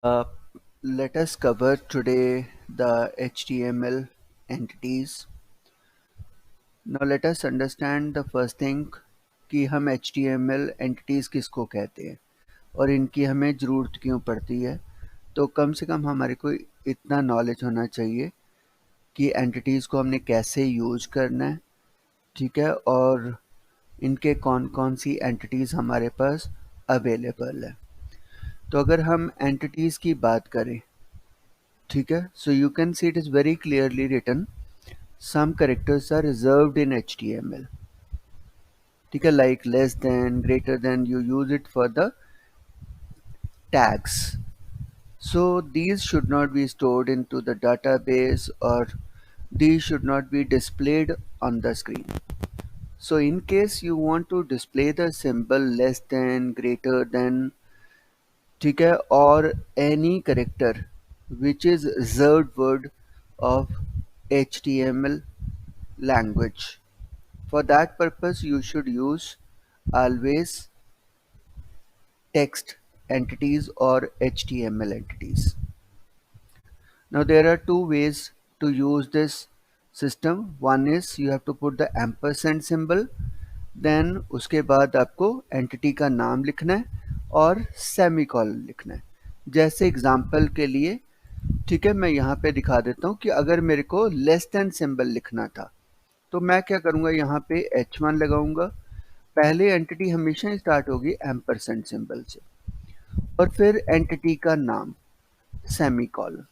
Uh, Let us cover today the HTML entities. Now let us understand the first thing कि हम HTML entities किसको कहते हैं और इनकी हमें ज़रूरत क्यों पड़ती है। तो कम से कम हमारे को इतना नॉलेज होना चाहिए कि एंटिटीज़ को हमने कैसे यूज़ करना है, ठीक है, और इनके कौन कौन सी एंटिटीज़ हमारे पास अवेलेबल है। तो अगर हम एंटिटीज़ की बात करें, ठीक है, so you can see it is very clearly written some characters are reserved in HTML, ठीक है, like less than, greater than, you use it for the tags. So these should not be stored into the database or these should not be displayed on the screen. So in case you want to display the symbol less than, greater than, ठीक है, or any character which is reserved word of HTML language. For that purpose, you should use always text entities or HTML entities. Now there are two ways to use this system. One is you have to put the ampersand symbol, then उसके बाद आपको entity का नाम लिखना है और semicolon लिखना है। जैसे एग्जाम्पल के लिए, ठीक है, मैं यहाँ पे दिखा देता हूँ कि अगर मेरे को लेस देन सिंबल लिखना था तो मैं क्या करूँगा, यहाँ पे H1 लगाऊंगा। पहले एंटिटी हमेशा स्टार्ट होगी एम्परसेंड सिंबल से और फिर एंटिटी का नाम सेमीकोलन,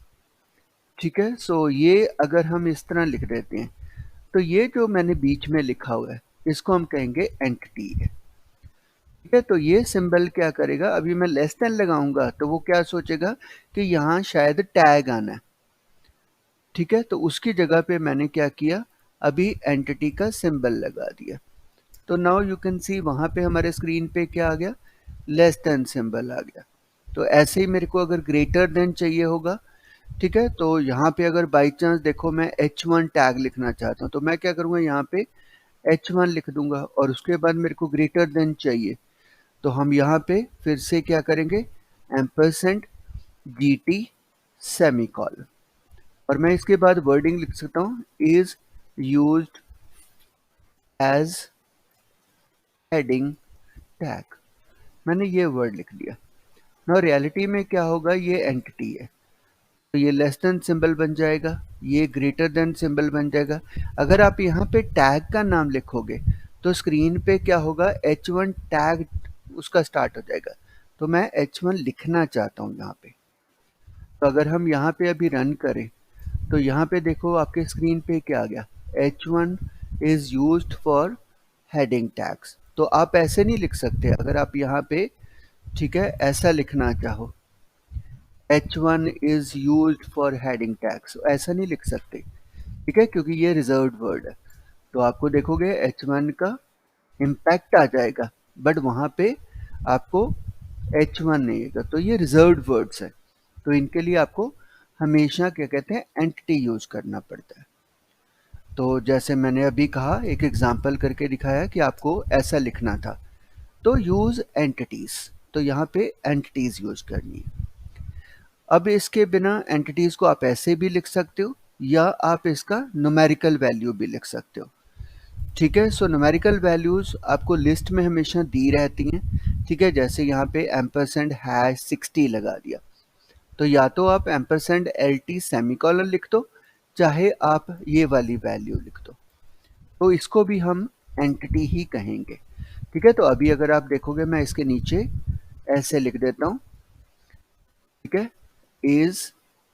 ठीक है। सो ये अगर हम इस तरह लिख देते हैं तो ये जो मैंने बीच में लिखा हुआ है इसको हम कहेंगे एंटिटी है, ठीक है। तो ये सिंबल क्या करेगा, अभी मैं लेस देन लगाऊंगा तो वो क्या सोचेगा कि यहाँ शायद टैग आना है, ठीक है। तो उसकी जगह पे मैंने क्या किया, अभी एंटिटी का सिंबल लगा दिया। तो नाउ यू कैन सी वहाँ पे हमारे स्क्रीन पे क्या आ गया, लेस देन सिंबल आ गया। तो ऐसे ही मेरे को अगर ग्रेटर देन चाहिए होगा, ठीक है, तो यहाँ पे अगर बाई चांस देखो मैं H1 टैग लिखना चाहता हूँ तो मैं क्या करूँगा, यहाँ पे H1 लिख दूंगा और उसके बाद मेरे को ग्रेटर देन चाहिए तो हम यहाँ पे फिर से क्या करेंगे, एम्परसेंड GT सेमीकोलन, और मैं इसके बाद वर्डिंग लिख सकता हूँ is used as heading tag. मैंने ये वर्ड लिख दिया। ना रियलिटी में क्या होगा, ये एंटिटी है तो ये लेस देन सिंबल बन जाएगा, ये ग्रेटर देन सिंबल बन जाएगा। अगर आप यहाँ पे टैग का नाम लिखोगे तो स्क्रीन पे क्या होगा, H1 टैग उसका स्टार्ट हो जाएगा। तो मैं H1 लिखना चाहता हूँ यहाँ पे, तो अगर हम यहाँ पे अभी रन करें तो यहाँ पे देखो आपके स्क्रीन पे क्या आ गया, H1 is used for heading tags. तो आप ऐसे नहीं लिख सकते, अगर आप यहाँ पे, ठीक है, ऐसा लिखना चाहो H1 is used for heading tags, ऐसा नहीं लिख सकते, ठीक है, क्योंकि ये रिजर्व्ड वर्ड है। तो आपको देखोगे H1 का इम्पैक्ट आ जाएगा बट वहाँ पे आपको H1 नहीं आएगा, तो ये रिजर्व्ड वर्ड्स है। तो इनके लिए आपको हमेशा क्या कहते हैं, एंटिटी यूज करना पड़ता है। तो जैसे मैंने अभी कहा, एक एग्जांपल करके दिखाया कि आपको ऐसा लिखना था, तो यूज एंटिटीज, तो यहाँ पे एंटिटीज यूज करनी है। अब इसके बिना एंटिटीज को आप ऐसे भी लिख सकते हो या आप इसका न्यूमेरिकल वैल्यू भी लिख सकते हो, ठीक है। सो न्यूमेरिकल वैल्यूज आपको लिस्ट में हमेशा दी रहती हैं, ठीक है। जैसे यहाँ पे एम्परसेंड हैश 60 लगा दिया तो या तो आप एम्परसेंड LT सेमीकोलन लिख दो, चाहे आप ये वाली वैल्यू लिख दो, तो इसको भी हम एंटिटी ही कहेंगे, ठीक है। तो अभी अगर आप देखोगे मैं इसके नीचे ऐसे लिख देता हूँ, ठीक है, is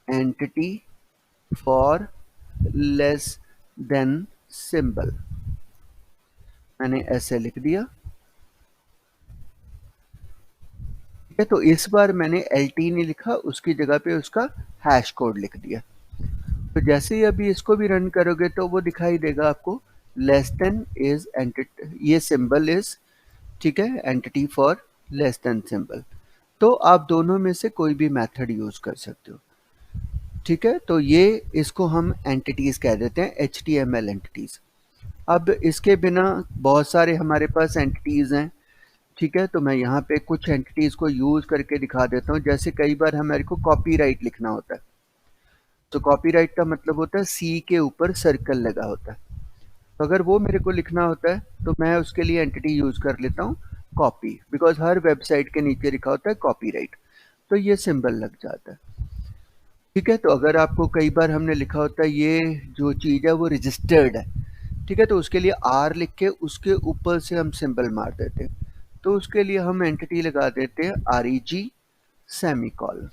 entity for less than symbol, मैंने ऐसे लिख दिया, ठीक है। तो इस बार मैंने LT नहीं लिखा, उसकी जगह पे उसका हैश कोड लिख दिया। तो जैसे ही अभी इसको भी रन करोगे तो वो दिखाई देगा आपको, लेस देन इज एंटिटी, ये सिंबल इज, ठीक है, entity for less than symbol. तो आप दोनों में से कोई भी मेथड यूज कर सकते हो, ठीक है। तो ये इसको हम एंटिटीज कह देते हैं, HTML एंटिटीज। अब इसके बिना बहुत सारे हमारे पास एंटिटीज हैं, ठीक है, तो मैं यहाँ पे कुछ एंटिटीज को यूज करके दिखा देता हूँ। जैसे कई बार हमारे को कॉपीराइट लिखना होता है, तो कॉपीराइट का मतलब होता है सी के ऊपर सर्कल लगा होता है। तो अगर वो मेरे को लिखना होता है तो मैं उसके लिए एंटिटी यूज कर लेता हूँ कॉपी, बिकॉज हर वेबसाइट के नीचे लिखा होता है कॉपीराइट, तो ये सिंबल लग जाता है। ठीक है, तो अगर आपको कई बार हमने लिखा होता है ये जो चीज़ है वो रजिस्टर्ड है, ठीक है, तो उसके लिए आर लिख के उसके ऊपर से हम सिंबल मार देते हैं, तो उसके लिए हम एंटिटी लगा देते हैं REG सेमीकॉलन।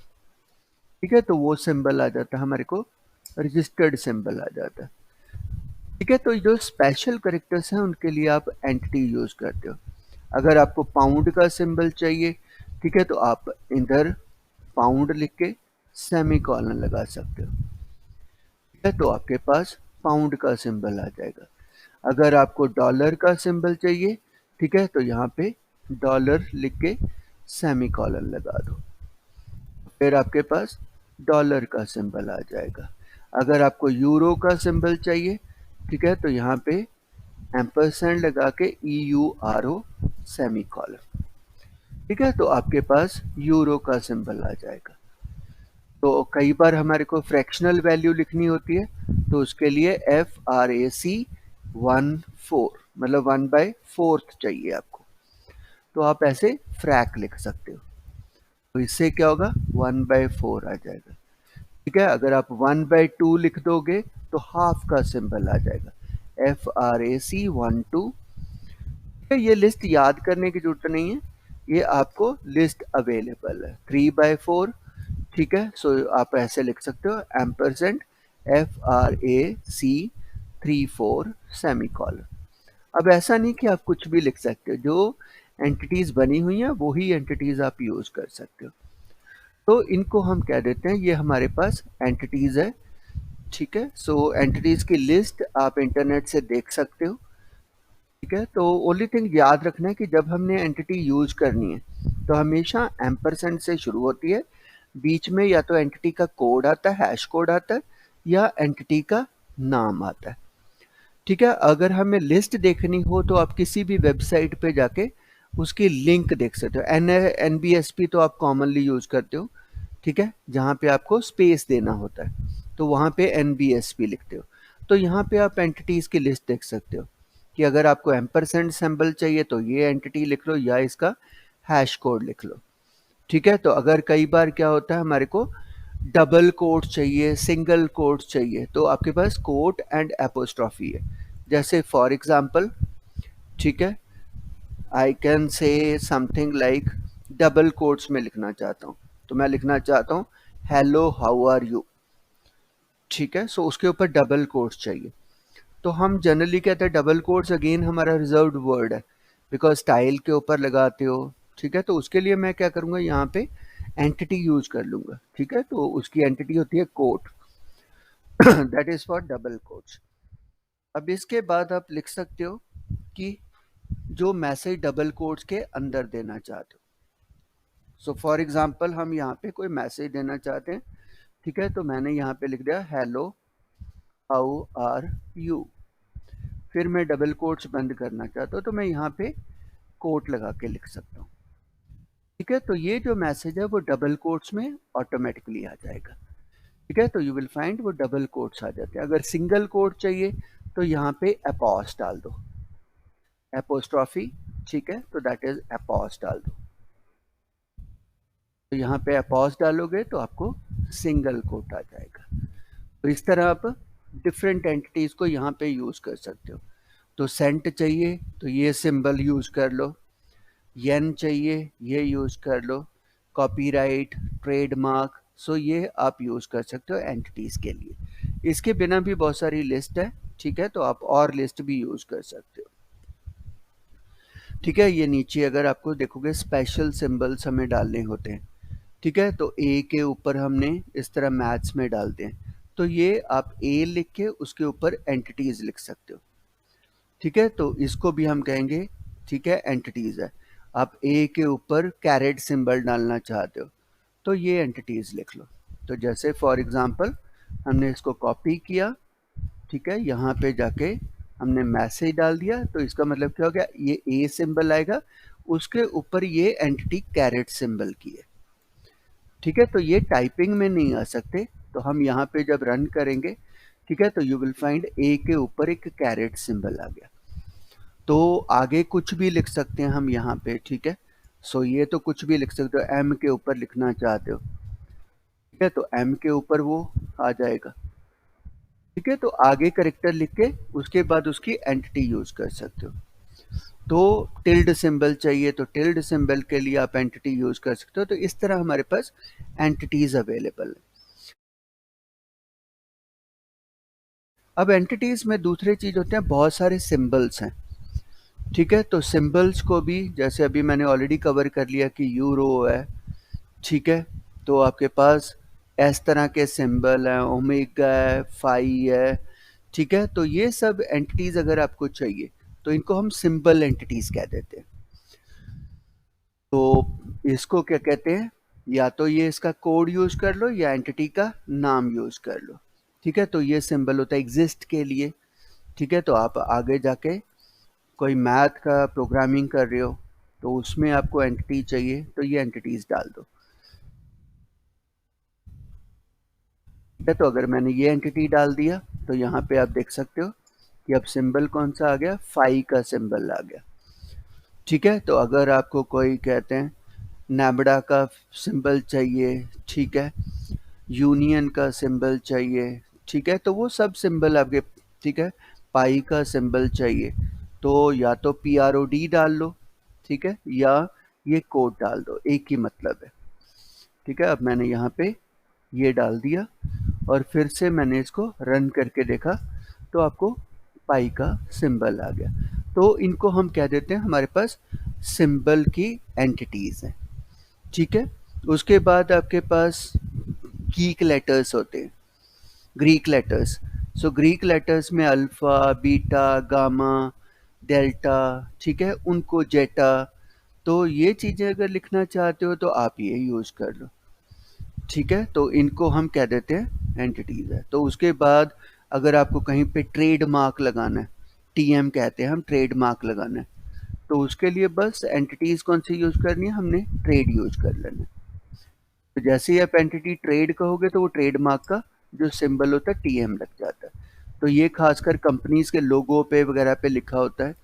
ठीक है, तो वो सिंबल आ जाता है हमारे को, रजिस्टर्ड सिंबल आ जाता है। ठीक है, तो जो स्पेशल करेक्टर्स हैं उनके लिए आप एंटिटी यूज करते हो। अगर आपको पाउंड का सिंबल चाहिए, ठीक है, तो आप इधर पाउंड लिख के सेमीकॉलन लगा सकते हो। ठीक है, तो आपके पास पाउंड का सिंबल आ जाएगा। अगर आपको डॉलर का सिंबल चाहिए, ठीक है, तो यहाँ पे डॉलर लिख के सेमीकॉलन लगा दो, फिर आपके पास डॉलर का सिंबल आ जाएगा। अगर आपको यूरो का सिंबल चाहिए, ठीक है, तो यहाँ पे एम्परसेंड लगा के EURO सेमीकॉलन। ठीक है, तो आपके पास यूरो का सिंबल आ जाएगा। तो कई बार हमारे को फ्रैक्शनल वैल्यू लिखनी होती है, तो उसके लिए FRAC 1/4 मतलब 1/4 चाहिए आपको, तो आप ऐसे फ्रैक लिख सकते हो। तो इससे क्या होगा, 1/4 आ जाएगा। ठीक है, अगर आप 1/2 लिख दोगे तो हाफ का सिंबल आ जाएगा, FRAC 1/2। ये लिस्ट याद करने की जरूरत नहीं है, ये आपको लिस्ट अवेलेबल है 3/4। ठीक है, सो आप ऐसे लिख सकते हो एम्परसेंड FRAC 3/4 सेमीकॉलन। अब ऐसा नहीं कि आप कुछ भी लिख सकते हो, जो एंटिटीज बनी हुई हैं वही एंटिटीज आप यूज कर सकते हो। तो इनको हम कह देते हैं, ये हमारे पास एंटिटीज है। ठीक है, सो एंटिटीज की लिस्ट आप इंटरनेट से देख सकते हो। ठीक है, तो ओनली थिंग याद रखना है कि जब हमने एंटिटी यूज करनी है तो हमेशा एम्परसेंड से शुरू होती है, बीच में या तो एंटिटी का कोड आता है, हैश कोड आता है, या एंटिटी का नाम आता है। ठीक है, अगर हमें लिस्ट देखनी हो तो आप किसी भी वेबसाइट पे जाके उसकी लिंक देख सकते हो। NBSP तो आप कॉमनली यूज करते हो, ठीक है, जहाँ पे आपको स्पेस देना होता है, तो वहाँ पे NBSP लिखते हो। तो यहाँ पे आप एंटिटीज की लिस्ट देख सकते हो कि अगर आपको एम्परसेंड सिंबल चाहिए तो ये एंटिटी लिख लो या इसका हैश कोड लिख लो। ठीक है, तो अगर कई बार क्या होता है हमारे को डबल कोट चाहिए, सिंगल कोट चाहिए, तो आपके पास कोट एंड एपोस्ट्रॉफी है। जैसे फॉर एग्जांपल, ठीक है, I can say something like, double quotes में लिखना चाहता हूँ, तो मैं लिखना चाहता हूँ हेलो हाउ आर यू। ठीक है, सो उसके ऊपर डबल कोट्स चाहिए, तो हम जनरली कहते हैं डबल कोट्स अगेन हमारा रिजर्व्ड वर्ड है, बिकॉज स्टाइल के ऊपर लगाते हो। ठीक है, तो उसके लिए मैं क्या करूँगा, यहाँ पे एंटिटी यूज कर लूँगा। ठीक है, तो उसकी एंटिटी होती है coat that is for double quotes. अब इसके बाद आप लिख सकते हो कि जो मैसेज डबल कोट्स के अंदर देना चाहते हो। सो फॉर एग्जांपल हम यहाँ पे कोई मैसेज देना चाहते हैं, ठीक है, तो मैंने यहाँ पे लिख दिया हेलो हाउ आर यू, फिर मैं डबल कोट्स बंद करना चाहता हूँ तो मैं यहाँ पे कोट लगा के लिख सकता हूँ। ठीक है, तो ये जो मैसेज है वो डबल कोट्स में ऑटोमेटिकली आ जाएगा। ठीक है, तो यू विल फाइंड वो डबल कोट्स आ जाते हैं। अगर सिंगल कोट चाहिए तो यहाँ पे अपोस डाल दो, एपोस्ट्रॉफी। ठीक है, तो दैट इज अपोस डाल दो, तो यहाँ पे अपोस डालोगे तो आपको सिंगल कोट आ जाएगा। तो इस तरह आप डिफरेंट एंटिटीज को यहाँ पे यूज कर सकते हो। तो सेंट चाहिए तो ये सिंबल यूज कर लो, येन चाहिए ये यूज कर लो, कॉपीराइट, ट्रेडमार्क, सो ये आप यूज कर सकते हो एंटिटीज के लिए। इसके बिना भी बहुत सारी लिस्ट है। ठीक है, तो आप और लिस्ट भी यूज कर सकते हो। ठीक है, ये नीचे अगर आपको देखोगे स्पेशल सिंबल्स हमें डालने होते हैं। ठीक है, तो ए के ऊपर हमने इस तरह मैथ्स में डालते हैं, तो ये आप ए लिख के उसके ऊपर एंटिटीज लिख सकते हो। ठीक है, तो इसको भी हम कहेंगे, ठीक है, एंटिटीज है। आप ए के ऊपर कैरेट सिंबल डालना चाहते हो तो ये एंटिटीज लिख लो। तो जैसे फॉर एग्जांपल हमने इसको कॉपी किया, ठीक है, यहाँ पे जाके हमने मैसेज डाल दिया, तो इसका मतलब क्या हो गया, ये ए सिंबल आएगा उसके ऊपर ये एंटिटी कैरेट सिंबल की है। ठीक है, तो ये टाइपिंग में नहीं आ सकते, तो हम यहाँ पे जब रन करेंगे, ठीक है, तो यू विल फाइंड ए के ऊपर एक कैरेट सिंबल आ गया। तो आगे कुछ भी लिख सकते हैं हम यहाँ पे, ठीक है। सो ये तो कुछ भी लिख सकते हो, एम के ऊपर लिखना चाहते हो, ठीक है, तो एम के ऊपर वो आ जाएगा। ठीक है, तो आगे करेक्टर लिख के उसके बाद उसकी एंटिटी यूज कर सकते हो। तो टिल्ड सिंबल चाहिए तो टिल्ड सिंबल के लिए आप एंटिटी यूज कर सकते हो। तो इस तरह हमारे पास एंटिटीज अवेलेबल है। अब एंटिटीज में दूसरी चीज होते हैं, बहुत सारे सिंबल्स हैं। ठीक है, तो सिंबल्स को भी जैसे अभी मैंने ऑलरेडी कवर कर लिया कि यूरो है, ठीक है, तो आपके पास इस तरह के सिंबल हैं, ओमेगा है, फाई है, ठीक है, तो ये सब एंटिटीज अगर आपको चाहिए तो इनको हम सिंबल एंटिटीज कह देते हैं। तो इसको क्या कहते हैं, या तो ये इसका कोड यूज कर लो या एंटिटी का नाम यूज कर लो। ठीक है, तो ये सिंबल होता है एग्जिस्ट के लिए। ठीक है, तो आप आगे जाके कोई मैथ का प्रोग्रामिंग कर रहे हो तो उसमें आपको एंटिटी चाहिए तो ये एंटिटीज डाल दो। ठीक है, तो अगर मैंने ये एंटिटी डाल दिया तो यहाँ पे आप देख सकते हो कि अब सिंबल कौन सा आ गया, फाई का सिंबल आ गया। ठीक है, तो अगर आपको कोई कहते हैं नैमडा का सिंबल चाहिए, ठीक है, यूनियन का सिंबल चाहिए, ठीक है, तो वो सब सिंबल आपके, ठीक है, पाई का सिंबल चाहिए तो या तो PROD डाल लो, ठीक है, या ये कोड डाल दो, एक ही मतलब है। ठीक है, अब मैंने यहाँ पे ये डाल दिया और फिर से मैंने इसको रन करके देखा तो आपको पाई का सिंबल आ गया। तो इनको हम कह देते हैं हमारे पास सिंबल की एंटिटीज हैं। ठीक है, उसके बाद आपके पास ग्रीक लेटर्स होते हैं, ग्रीक लेटर्स। सो ग्रीक लेटर्स में अल्फा, बीटा, गामा, डेल्टा, ठीक है, उनको जेटा, तो ये चीजें अगर लिखना चाहते हो तो आप ये यूज कर लो। ठीक है, तो इनको हम कह देते हैं एंटिटीज है। तो उसके बाद अगर आपको कहीं पे ट्रेड मार्क लगाना है, TM कहते हैं हम, ट्रेड मार्क लगाना है, तो उसके लिए बस एंटिटीज कौन सी यूज करनी है, हमने ट्रेड यूज कर लेना है। तो जैसे ही आप एंटिटी ट्रेड कहोगे तो वो ट्रेड मार्क का जो सिंबल होता है TM लग जाता है। तो ये खासकर कंपनीज के लोगो पे वगैरह पे लिखा होता है।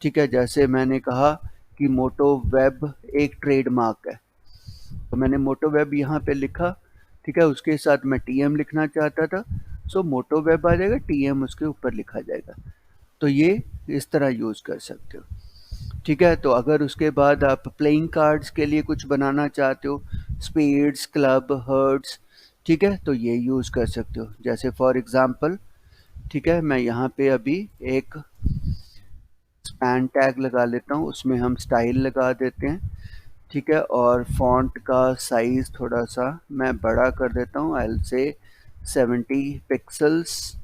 ठीक है, जैसे मैंने कहा कि मोटो वेब एक ट्रेड मार्क है, तो मैंने मोटो वेब यहाँ पे लिखा। ठीक है, उसके साथ मैं TM लिखना चाहता था, सो मोटो वेब आ जाएगा, TM उसके ऊपर लिखा जाएगा। तो ये इस तरह यूज कर सकते हो। ठीक है, तो अगर उसके बाद आप प्लेइंग कार्ड्स के लिए कुछ बनाना चाहते हो, स्पेड्स, क्लब, हर्ट्स, ठीक है, तो ये यूज कर सकते हो। जैसे फॉर एग्जांपल, ठीक है, मैं यहाँ पे अभी एक स्पैन टैग लगा लेता हूँ, उसमें हम स्टाइल लगा देते हैं। ठीक है, और फॉन्ट का साइज थोड़ा सा मैं बड़ा कर देता हूँ, आई से 70 पिक्सल्स।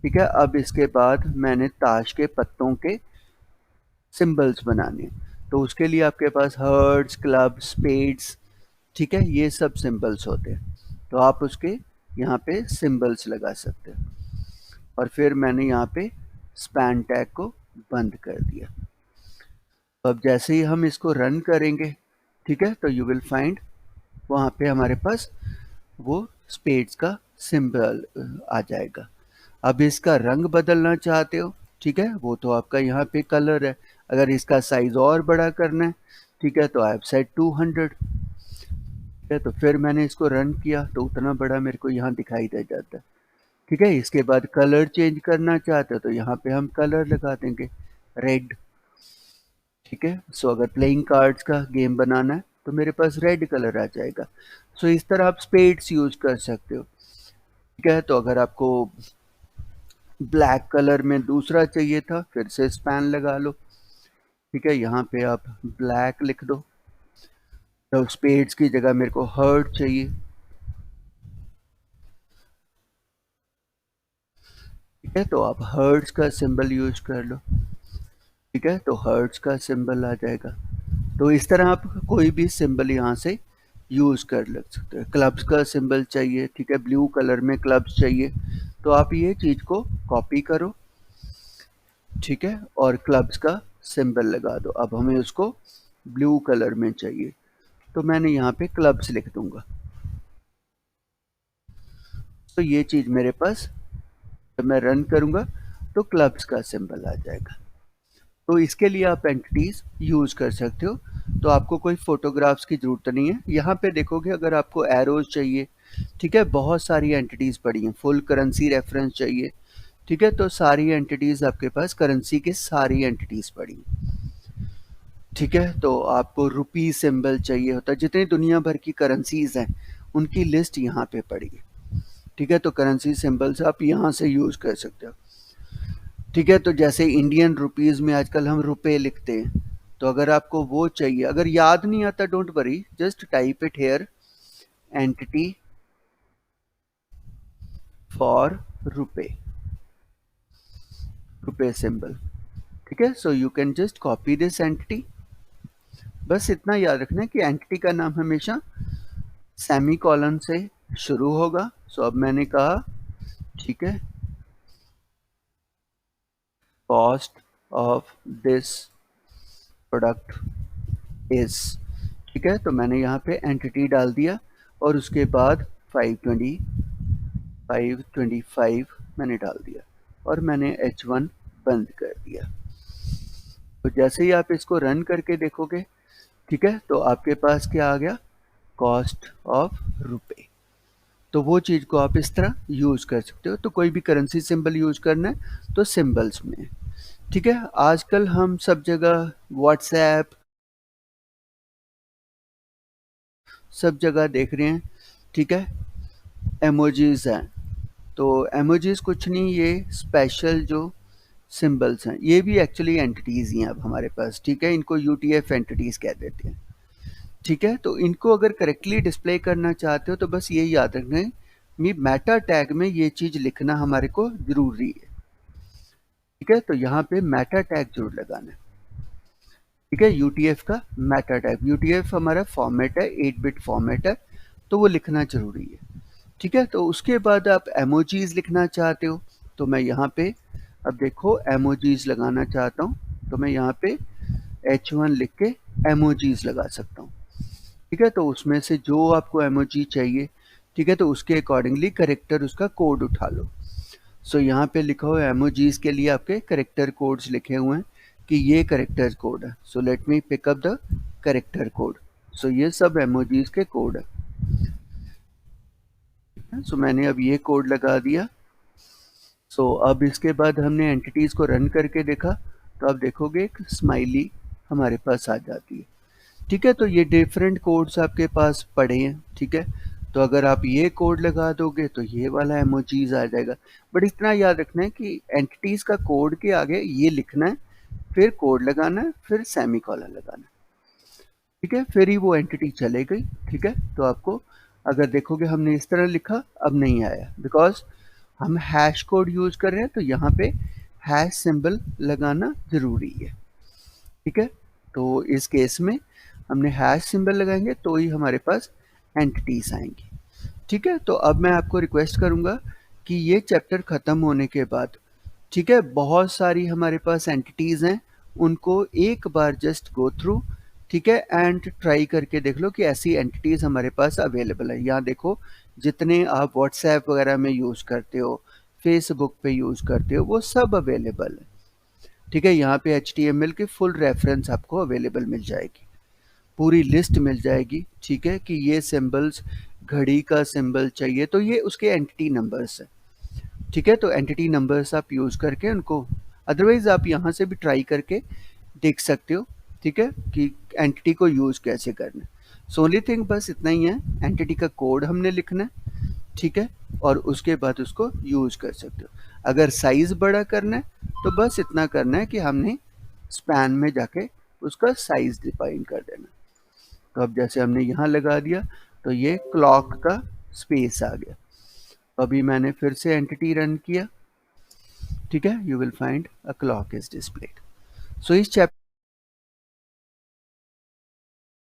ठीक है, अब इसके बाद मैंने ताश के पत्तों के सिंबल्स बनाने हैं। तो उसके लिए आपके पास हर्ट्स, क्लब, स्पेड्स, ठीक है, ये सब सिंबल्स होते हैं। तो आप उसके यहाँ पे सिंबल्स लगा सकते हैं। और फिर मैंने यहाँ पे स्पैन टैग को बंद कर दिया। अब जैसे ही हम इसको रन करेंगे, ठीक है, तो यू विल फाइंड वहाँ पे हमारे पास वो स्पेड्स का सिंबल आ जाएगा। अब इसका रंग बदलना चाहते हो, ठीक है, वो तो आपका यहाँ पे कलर है। अगर इसका साइज और बड़ा करना है, ठीक है, तो आई हैव सेट 200। ठीक है, तो फिर मैंने इसको रन किया तो उतना बड़ा मेरे को यहाँ दिखाई दे जाता है। ठीक है, इसके बाद कलर चेंज करना चाहते हो तो यहाँ पे हम कलर लगा देंगे, रेड। ठीक है, सो अगर प्लेइंग कार्ड्स का गेम बनाना है तो मेरे पास रेड कलर आ जाएगा। सो इस तरह आप स्पेड्स यूज कर सकते हो। ठीक है, तो अगर आपको ब्लैक कलर में दूसरा चाहिए था, फिर से स्पैन लगा लो। ठीक है, यहाँ पे आप ब्लैक लिख दो। तो स्पेड्स की जगह मेरे को हर्ट चाहिए। ठीक है, तो आप हर्ट्स का सिंबल यूज कर लो। ठीक है, तो हर्ट्स का सिंबल आ जाएगा। तो इस तरह आप कोई भी सिंबल यहाँ से यूज कर लग सकते हैं। क्लब्स का सिंबल चाहिए, ठीक है, ब्लू कलर में क्लब्स चाहिए, तो आप ये चीज को कॉपी करो, ठीक है, और क्लब्स का सिंबल लगा दो। अब हमें उसको ब्लू कलर में चाहिए, तो मैंने यहाँ पे क्लब्स लिख दूंगा। तो ये चीज़ मेरे पास जब मैं रन करूंगा तो क्लब्स का सिंबल आ जाएगा। तो इसके लिए आप एंटिटीज यूज कर सकते हो। तो आपको कोई फोटोग्राफ्स की जरूरत नहीं है। यहाँ पे देखोगे अगर आपको एरोज चाहिए, ठीक है, बहुत सारी एंटिटीज पड़ी हैं। फुल करेंसी रेफरेंस चाहिए, ठीक है, तो सारी एंटिटीज आपके पास करेंसी की सारी एंटिटीज पड़ी हैं। ठीक है, तो आपको रुपी सिंबल चाहिए होता है, जितनी दुनिया भर की करेंसीज हैं उनकी लिस्ट यहाँ पे पड़ी है। ठीक है, तो करेंसी सिंबल्स आप यहाँ से यूज कर सकते हो। ठीक है, तो जैसे इंडियन रुपीज में आजकल हम रुपए लिखते हैं, तो अगर आपको वो चाहिए, अगर याद नहीं आता don't worry, just type it here, entity for रुपए, रुपए सिंबल। ठीक है, so you can just copy this entity. बस इतना याद रखना है कि एंटिटी का नाम हमेशा सेमी कॉलन से शुरू होगा। सो अब मैंने कहा, ठीक है, cost of this product is, ठीक है, तो मैंने यहाँ पे एंटिटी डाल दिया और उसके बाद 525 मैंने डाल दिया और मैंने H1 बंद कर दिया। तो जैसे ही आप इसको रन करके देखोगे, ठीक है, तो आपके पास क्या आ गया, कॉस्ट ऑफ रुपए। तो वो चीज़ को आप इस तरह यूज कर सकते हो। तो कोई भी करेंसी सिंबल यूज करना है तो सिंबल्स में। ठीक है, आजकल हम सब जगह व्हाट्सएप सब जगह देख रहे हैं, ठीक है, एमोजीज हैं। तो एमोजीज कुछ नहीं, ये स्पेशल जो सिंबल्स हैं, ये भी एक्चुअली एंटिटीज ही हैं अब हमारे पास। ठीक है, इनको यूटीएफ एंटिटीज कह देते हैं। ठीक है, तो इनको अगर करेक्टली डिस्प्ले करना चाहते हो तो बस ये याद रखें, मेटा टैग में ये चीज लिखना हमारे को जरूरी है। ठीक है, तो यहाँ पे मेटा टैग जरूर लगाना है। ठीक है, यूटीएफ का मेटा टैग, यूटीएफ हमारा फॉर्मेट है, 8 बिट फॉर्मेट है, तो वो लिखना जरूरी है। ठीक है, तो उसके बाद आप एमोजीज लिखना चाहते हो, तो मैं यहाँ पे अब देखो एमोजीज लगाना चाहता हूँ, तो मैं यहाँ पे H1 लिख के एमोजीज लगा सकता हूँ। ठीक है, तो उसमें से जो आपको एमोजी चाहिए, ठीक है, तो उसके अकॉर्डिंगली करेक्टर उसका कोड उठा लो। सो यहाँ पे लिखा हुआ एमोजीज के लिए आपके करेक्टर कोड्स लिखे हुए हैं कि ये करेक्टर कोड है। So let me pick up the character code. So ये सब एमोजीज के कोड है। सो मैंने अब ये कोड लगा दिया। सो अब इसके बाद हमने एंटिटीज को रन करके देखा, तो आप देखोगे एक स्माइली हमारे पास आ जाती है। ठीक है, तो ये डिफरेंट कोड्स आपके पास पड़े हैं। ठीक है, तो अगर आप ये कोड लगा दोगे तो ये वाला एमोजीज आ जाएगा। बट इतना याद रखना है कि एंटिटीज का कोड के आगे ये लिखना है, फिर कोड लगाना है, फिर सेमी कॉलन लगाना है। ठीक है, फिर ही वो एंटिटी चले गई। ठीक है, तो आपको अगर देखोगे हमने इस तरह लिखा, अब नहीं आया, बिकॉज हम हैश कोड यूज कर रहे हैं, तो यहाँ पे हैश सिंबल लगाना जरूरी है। ठीक है, तो इस केस में हमने हैश सिंबल लगाएंगे तो ही हमारे पास एंटिटीज आएंगी। ठीक है, तो अब मैं आपको रिक्वेस्ट करूंगा कि ये चैप्टर खत्म होने के बाद, ठीक है, बहुत सारी हमारे पास एंटिटीज हैं, उनको एक बार जस्ट गो थ्रू, ठीक है, एंड ट्राई करके देख लो कि ऐसी एंटिटीज हमारे पास अवेलेबल है। यहाँ देखो, जितने आप व्हाट्सएप वगैरह में यूज करते हो, फेसबुक पे यूज करते हो, वो सब अवेलेबल है। ठीक है, यहाँ पे HTML की फुल रेफरेंस आपको अवेलेबल मिल जाएगी, पूरी लिस्ट मिल जाएगी। ठीक है, कि ये सिंबल्स, घड़ी का सिंबल चाहिए तो ये उसके एंटिटी नंबर्स है। ठीक है, तो एंटिटी नंबर्स आप यूज करके उनको, अदरवाइज आप यहाँ से भी ट्राई करके देख सकते हो। ठीक है, कि एंटिटी को यूज कैसे करना है। सो ओनली थिंग बस इतना ही है, एंटिटी का कोड हमने लिखना है। ठीक है, और उसके बाद उसको यूज कर सकते हो। अगर साइज बड़ा करना है तो बस इतना करना है कि हमने स्पैन में जाके उसका साइज डिफाइन कर देना। तो अब जैसे हमने यहाँ लगा दिया तो ये क्लॉक का स्पेस आ गया। अभी मैंने फिर से एंटिटी रन किया, ठीक है, you will find a clock is displayed. So इस चैप्टर